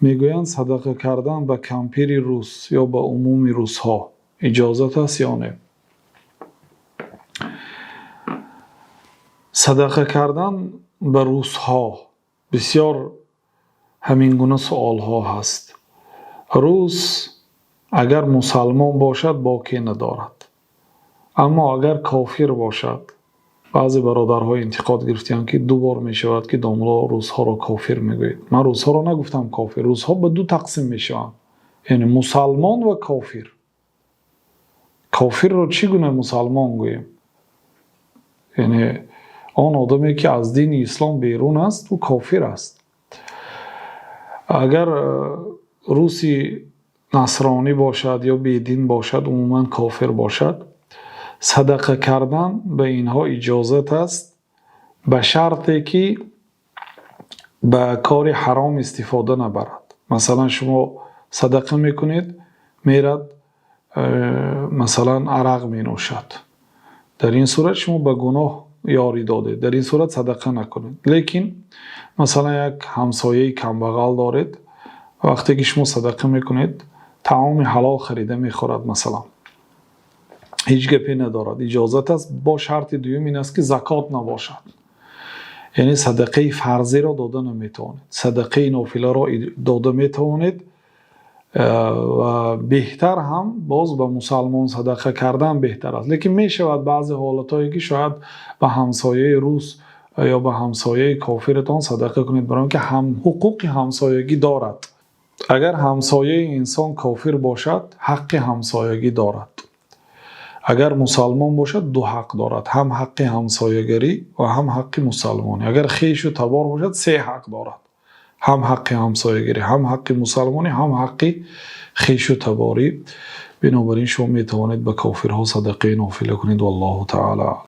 میگویند صدقه کردن به کمپیر روس یا به عموم روس ها اجازت است یا نه؟ صدقه کردن به روس ها بسیار همین گونه سوال ها هست. روس اگر مسلمان باشد باکی ندارد، اما اگر کافر باشد، بعضی برادرها انتقاد گرفتند که دو بار می شود که داملا روس ها را کافر میگوید. من روس ها را نگفتم کافر. روس ها به دو تقسیم می شوند، یعنی مسلمان و کافر. کافر را چگونه مسلمان گوییم؟ یعنی آن آدمی که از دین اسلام بیرون است و کافر است. اگر روسی نصرانی باشد یا بیدین باشد، عموما کافر باشد، صدقه کردن به اینها اجازت است، به شرطی که به کار حرام استفاده نبرد. مثلا شما صدقه میکنید، میرد مثلا عرق می نوشد، در این صورت شما به گناه یاری داده، در این صورت صدقه نکنید. لیکن مثلا یک همسایه کمبغل دارید، وقتی که شما صدقه میکنید طعام حلال خریده میخورد، مثلا هیچ گپی ندارد، اجازت است. با شرط دوم این است که زکات نباشد، یعنی صدقه فرضی را داده نمیتوانید، صدقه نافله را داده میتوانید. و بهتر هم باز به مسلمان صدقه کردن بهتر است. لیکن می شود بعضی حالتایی که شاید به همسایه روس یا به همسایه کافرتان صدقه کنید، برای که هم حقوق همسایگی دارد. اگر همسایه انسان کافر باشد حق همسایگی دارد، اگر مسلمان باشد دو حق دارد، هم حق همسایگری و هم حق مسلمانی. اگر خویش و تبار باشد سه حق دارد، هم حق همسایگری، هم حق مسلمانی، هم حق خویش و تباری. بنابراین شما می توانید به کافرها صدقه نافله کنید. والله تعالی